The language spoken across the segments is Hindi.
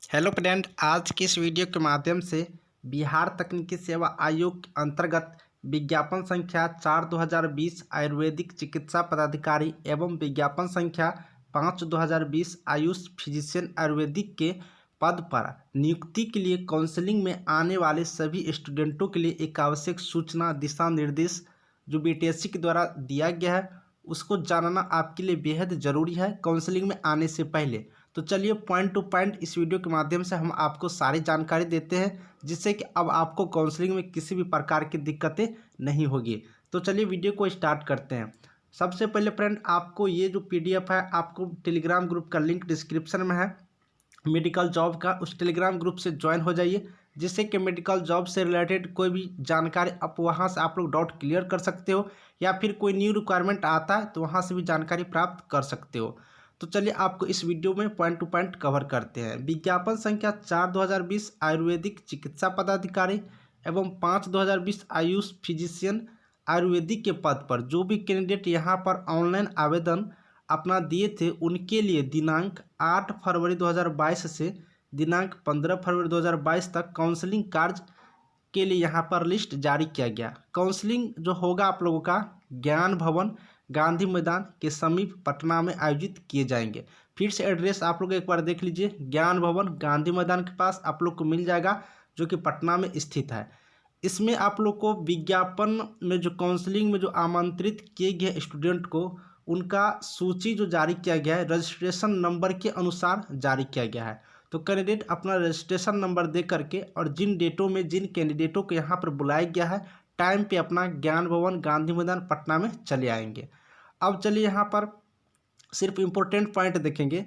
हेलो फ्रेंड, आज की इस वीडियो के माध्यम से बिहार तकनीकी सेवा आयोग के अंतर्गत विज्ञापन संख्या 4/2020 आयुर्वेदिक चिकित्सा पदाधिकारी एवं विज्ञापन संख्या 5/2020 आयुष फिजिशियन आयुर्वेदिक के पद पर नियुक्ति के लिए काउंसलिंग में आने वाले सभी स्टूडेंटों के लिए एक आवश्यक सूचना दिशा निर्देश जो बीटीएससी के द्वारा दिया गया है उसको जानना आपके लिए बेहद ज़रूरी है काउंसलिंग में आने से पहले। तो चलिए पॉइंट टू पॉइंट इस वीडियो के माध्यम से हम आपको सारी जानकारी देते हैं जिससे कि अब आपको काउंसलिंग में किसी भी प्रकार की दिक्कतें नहीं होगी। तो चलिए वीडियो को स्टार्ट करते हैं। सबसे पहले फ्रेंड, आपको ये जो पीडीएफ है आपको टेलीग्राम ग्रुप का लिंक डिस्क्रिप्शन में है मेडिकल जॉब का, उस टेलीग्राम ग्रुप से ज्वाइन हो जाइए जिससे कि मेडिकल जॉब से रिलेटेड कोई भी जानकारी आप वहाँ से आप लोग डाउट क्लियर कर सकते हो या फिर कोई न्यू रिक्वायरमेंट आता है तो वहाँ से भी जानकारी प्राप्त कर सकते हो। तो चलिए आपको इस वीडियो में पॉइंट टू पॉइंट कवर करते हैं। विज्ञापन संख्या 4/2020 आयुर्वेदिक चिकित्सा पदाधिकारी एवं 5/2020 आयुष फिजिशियन आयुर्वेदिक के पद पर जो भी कैंडिडेट यहाँ पर ऑनलाइन आवेदन अपना दिए थे उनके लिए दिनांक 8 फरवरी 2022 से दिनांक 15 फरवरी 2022 तक काउंसलिंग कार्य के लिए यहाँ पर लिस्ट जारी किया गया। काउंसलिंग जो होगा आप लोगों का ज्ञान भवन गांधी मैदान के समीप पटना में आयोजित किए जाएंगे। फिर से एड्रेस आप लोग एक बार देख लीजिए, ज्ञान भवन गांधी मैदान के पास आप लोग को मिल जाएगा जो कि पटना में स्थित है। इसमें आप लोग को विज्ञापन में जो काउंसलिंग में जो आमंत्रित किए गए स्टूडेंट को उनका सूची जो जारी किया गया है रजिस्ट्रेशन नंबर के अनुसार जारी किया गया है। तो कैंडिडेट अपना रजिस्ट्रेशन नंबर दे करके और जिन डेटों में जिन कैंडिडेटों को यहाँ पर बुलाया गया है टाइम पे अपना ज्ञान भवन गांधी मैदान पटना में चले आएंगे। अब चलिए यहाँ पर सिर्फ इम्पोर्टेंट पॉइंट देखेंगे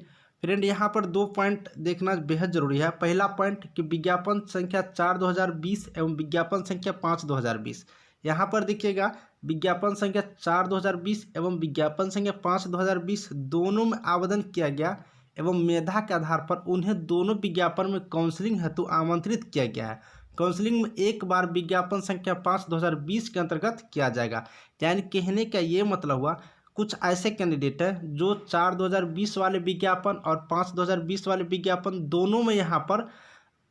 फ्रेंड। यहाँ पर 2 पॉइंट देखना बेहद जरूरी है। पहला पॉइंट कि विज्ञापन संख्या 4/2020 एवं विज्ञापन संख्या 5/2020। यहाँ पर देखिएगा विज्ञापन संख्या 4/2020 एवं विज्ञापन संख्या 5/2020 दोनों में आवेदन किया गया एवं मेधा के आधार पर उन्हें दोनों विज्ञापन में काउंसलिंग हेतु आमंत्रित किया गया है। काउंसलिंग में एक बार विज्ञापन संख्या 5/2020 के अंतर्गत किया जाएगा। यानी कहने का ये मतलब हुआ कुछ ऐसे कैंडिडेट हैं जो 4/2020 वाले विज्ञापन और 5/2020 वाले विज्ञापन दोनों में यहाँ पर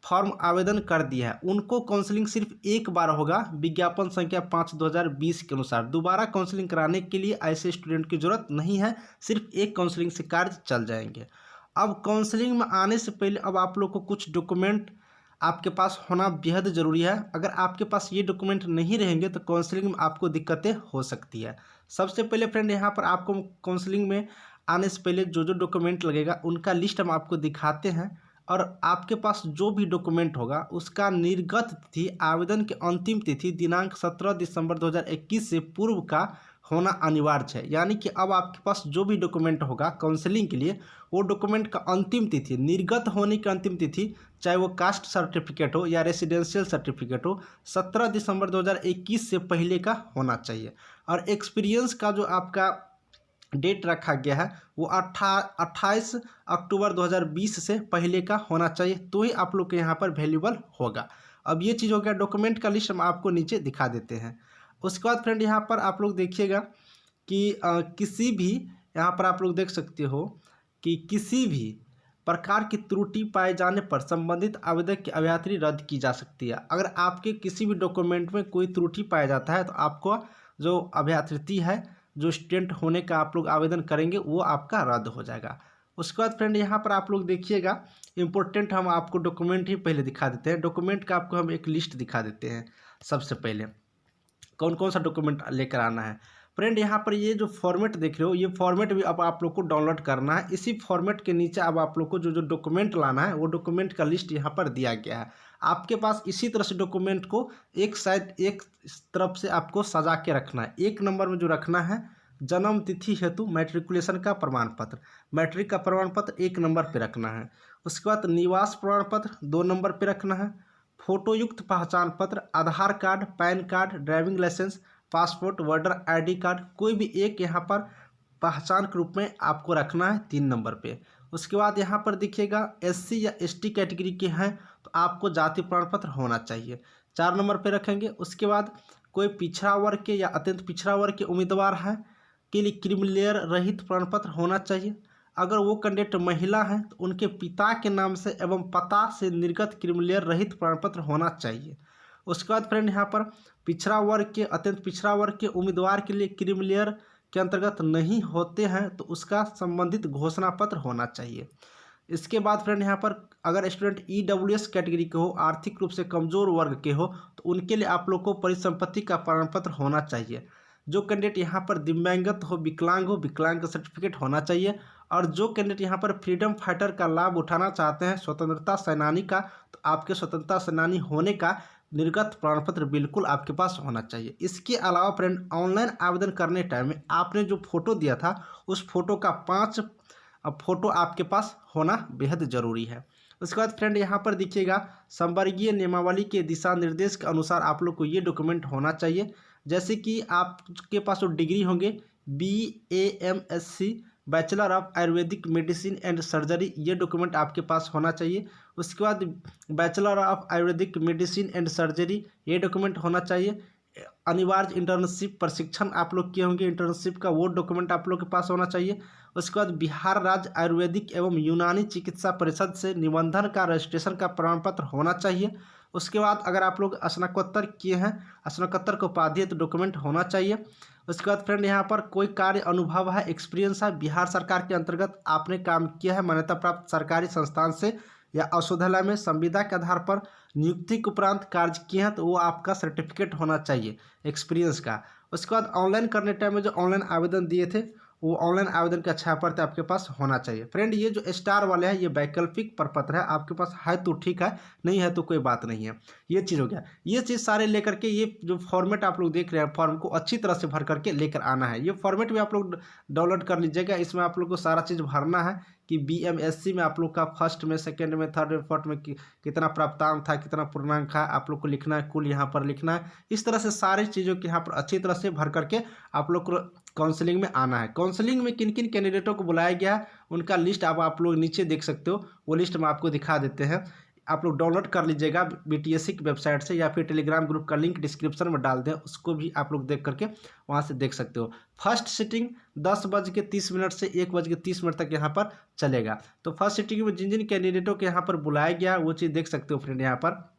फॉर्म आवेदन कर दिया है, उनको काउंसलिंग सिर्फ एक बार होगा विज्ञापन संख्या 5/2020 के अनुसार। दोबारा काउंसलिंग कराने के लिए ऐसे स्टूडेंट की जरूरत नहीं है, सिर्फ एक काउंसलिंग से कार्य चल जाएंगे। अब काउंसलिंग में आने से पहले अब आप लोग को कुछ डॉक्यूमेंट आपके पास होना बेहद ज़रूरी है। अगर आपके पास ये डॉक्यूमेंट नहीं रहेंगे तो काउंसलिंग में आपको दिक्कतें हो सकती है। सबसे पहले फ्रेंड यहाँ पर आपको काउंसलिंग में आने से पहले जो जो डॉक्यूमेंट लगेगा उनका लिस्ट हम आपको दिखाते हैं और आपके पास जो भी डॉक्यूमेंट होगा उसका निर्गत तिथि आवेदन की अंतिम तिथि दिनांक 17 दिसंबर 2021 से पूर्व का होना अनिवार्य है। यानी कि अब आपके पास जो भी डॉक्यूमेंट होगा काउंसलिंग के लिए वो डॉक्यूमेंट का अंतिम तिथि निर्गत होने की अंतिम तिथि चाहे वो कास्ट सर्टिफिकेट हो या रेसिडेंशियल सर्टिफिकेट हो 17 दिसंबर 2021 से पहले का होना चाहिए। और एक्सपीरियंस का जो आपका डेट रखा गया है वो 28 अक्टूबर 2020 से पहले का होना चाहिए, तो ही आप लोग के यहाँ पर वैल्यूबल होगा। अब ये चीज़ हो गया, डॉक्यूमेंट का लिस्ट हम आपको नीचे दिखा देते हैं। उसके बाद फ्रेंड यहाँ पर आप लोग देखिएगा कि किसी भी यहाँ पर आप लोग देख सकते हो कि किसी भी प्रकार की त्रुटि पाए जाने पर संबंधित आवेदक की अभ्यर्थी रद्द की जा सकती है। अगर आपके किसी भी डॉक्यूमेंट में कोई त्रुटि पाया जाता है तो आपको जो अभ्यर्थी है जो स्टूडेंट होने का आप लोग आवेदन करेंगे वो आपका रद्द हो जाएगा। उसके बाद फ्रेंड यहाँ पर आप लोग देखिएगा इम्पोर्टेंट हम आपको डॉक्यूमेंट ही पहले दिखा देते हैं। डॉक्यूमेंट का आपको हम एक लिस्ट दिखा देते हैं। सबसे पहले कौन कौन सा डॉक्यूमेंट लेकर आना है फ्रेंड। यहाँ पर ये जो फॉर्मेट देख रहे हो ये फॉर्मेट भी अब आप लोग को डाउनलोड करना है। इसी फॉर्मेट के नीचे अब आप लोग को जो जो डॉक्यूमेंट लाना है वो डॉक्यूमेंट का लिस्ट यहाँ पर दिया गया है। आपके पास इसी तरह से डॉक्यूमेंट को एक साइड एक तरफ से आपको सजा के रखना है। 1 नंबर में जो रखना है जन्म तिथि हेतु मैट्रिकुलेशन का प्रमाण पत्र, मैट्रिक का प्रमाण पत्र 1 नंबर पर रखना है। उसके बाद निवास प्रमाण पत्र 2 नंबर पर रखना है। फोटोयुक्त पहचान पत्र, Aadhaar card, PAN card, driving licence, passport, voter ID card कोई भी एक यहाँ पर पहचान के रूप में आपको रखना है 3 नंबर पे। उसके बाद यहाँ पर देखिएगा एससी या एसटी कैटेगरी के हैं तो आपको जाति प्रमाण पत्र होना चाहिए, 4 नंबर पे रखेंगे। उसके बाद कोई पिछड़ा वर्ग के या अत्यंत पिछड़ा वर्ग के उम्मीदवार हैं के लिए क्रिमिलेयर रहित प्रमाण पत्र होना चाहिए। अगर वो कैंडिडेट महिला हैं तो उनके पिता के नाम से एवं पता से निर्गत क्रीमिलेयर रहित प्रमाण पत्र होना चाहिए। उसके बाद फ्रेंड यहाँ पर पिछड़ा वर्ग के, अत्यंत पिछड़ा वर्ग के उम्मीदवार के लिए क्रीमिलेयर के अंतर्गत नहीं होते हैं तो उसका संबंधित घोषणा पत्र होना चाहिए। इसके बाद फ्रेंड यहाँ पर अगर स्टूडेंट EWS कैटेगरी के हो, आर्थिक रूप से कमजोर वर्ग के हो, तो उनके लिए आप लोग को परिसंपत्ति का प्रमाण पत्र होना चाहिए। जो कैंडिडेट यहाँ पर दिव्यांगत हो, विकलांग का सर्टिफिकेट होना चाहिए। और जो कैंडिडेट यहाँ पर फ्रीडम फाइटर का लाभ उठाना चाहते हैं, स्वतंत्रता सेनानी का, तो आपके स्वतंत्रता सेनानी होने का निर्गत प्रमाण पत्र बिल्कुल आपके पास होना चाहिए। इसके अलावा फ्रेंड ऑनलाइन आवेदन करने टाइम में आपने जो फोटो दिया था उस फोटो का 5 फोटो आपके पास होना बेहद ज़रूरी है। उसके बाद फ्रेंड यहाँ पर देखिएगा, संवर्गीय नियमावली के दिशा निर्देश के अनुसार आप लोग को ये डॉक्यूमेंट होना चाहिए। जैसे कि आपके पास जो डिग्री होंगे BAMSc bachelor of Ayurvedic medicine and surgery, ये डॉक्यूमेंट आपके पास होना चाहिए। उसके बाद bachelor of Ayurvedic medicine and surgery, ये डॉक्यूमेंट होना चाहिए। अनिवार्य इंटर्नशिप प्रशिक्षण आप लोग किए होंगे, इंटर्नशिप का वो डॉक्यूमेंट आप लोग के पास होना चाहिए। उसके बाद बिहार राज्य आयुर्वेदिक एवं यूनानी चिकित्सा परिषद से निबंधन का रजिस्ट्रेशन का प्रमाण पत्र होना चाहिए। उसके बाद अगर आप लोग स्नातकोत्तर किए हैं, स्नातकोत्तर को उपाधि तो डॉक्यूमेंट होना चाहिए। उसके बाद फ्रेंड यहाँ पर कोई कार्य अनुभव है, एक्सपीरियंस है, बिहार सरकार के अंतर्गत आपने काम किया है मान्यता प्राप्त सरकारी संस्थान से या औषधालय में संविदा के आधार पर नियुक्ति के उपरांत कार्य किए हैं, तो वो आपका सर्टिफिकेट होना चाहिए एक्सपीरियंस का। उसके बाद ऑनलाइन करने टाइम में जो ऑनलाइन आवेदन दिए थे वो ऑनलाइन आवेदन का छायाप्रति आपके पास होना चाहिए। फ्रेंड ये जो स्टार वाले हैं ये वैकल्पिक प्रपत्र है, आपके पास है तो ठीक है, नहीं है तो कोई बात नहीं है। ये चीज़ हो गया। ये चीज़ सारे लेकर के ये जो फॉर्मेट आप लोग देख रहे हैं, फॉर्म को अच्छी तरह से भर करके लेकर आना है। ये फॉर्मेट भी आप लोग डाउनलोड कर लीजिएगा। इसमें आप लोग को सारा चीज़ भरना है कि BMSc में आप लोग का फर्स्ट में, सेकेंड में, थर्ड में, फोर्थ में कितना प्राप्तांक था, कितना पूर्णांक था, आप लोग को लिखना है, कुल यहाँ पर लिखना है। इस तरह से सारी चीज़ों को यहाँ पर अच्छी तरह से भर करके आप लोग को काउंसलिंग में आना है। काउंसलिंग में किन किन कैंडिडेटों को बुलाया गया है उनका लिस्ट आप लोग नीचे देख सकते हो, वो लिस्ट हम आपको दिखा देते हैं। आप लोग डाउनलोड कर लीजिएगा BTSC की वेबसाइट से, या फिर टेलीग्राम ग्रुप का लिंक डिस्क्रिप्शन में डाल दें, उसको भी आप लोग देख करके वहाँ से देख सकते हो। फर्स्ट सिटिंग 10:30 से 1:30 तक यहाँ पर चलेगा। तो फर्स्ट सिटिंग में जिन जिन कैंडिडेटों के यहाँ पर बुलाया गया वो चीज़ देख सकते हो फ्रेंड। यहाँ पर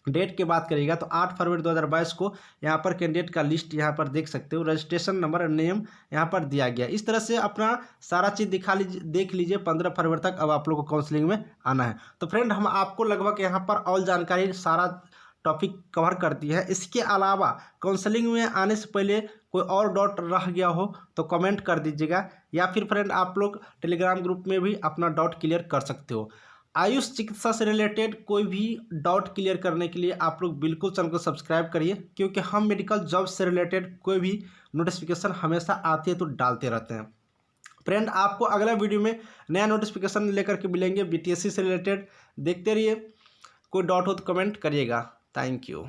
डेट की बात करिएगा तो 8 फरवरी 2022 को यहाँ पर कैंडिडेट का लिस्ट यहाँ पर देख सकते हो, रजिस्ट्रेशन नंबर नेम यहाँ पर दिया गया। इस तरह से अपना सारा चीज़ देख लीजिए। 15 फरवरी तक अब आप लोग को काउंसलिंग में आना है। तो फ्रेंड हम आपको लगभग यहाँ पर ऑल जानकारी सारा टॉपिक कवर करती है। इसके अलावा काउंसलिंग में आने से पहले कोई और डाउट रह गया हो तो कमेंट कर दीजिएगा, या फिर फ्रेंड आप लोग टेलीग्राम ग्रुप में भी अपना डाउट क्लियर कर सकते हो। आयुष चिकित्सा से रिलेटेड कोई भी डाउट क्लियर करने के लिए आप लोग बिल्कुल चैनल को सब्सक्राइब करिए, क्योंकि हम मेडिकल जॉब से रिलेटेड कोई भी नोटिफिकेशन हमेशा आती है तो डालते रहते हैं। फ्रेंड आपको अगला वीडियो में नया नोटिफिकेशन लेकर के मिलेंगे BTSC से रिलेटेड। देखते रहिए। कोई डाउट हो तो कमेंट करिएगा। Thank you.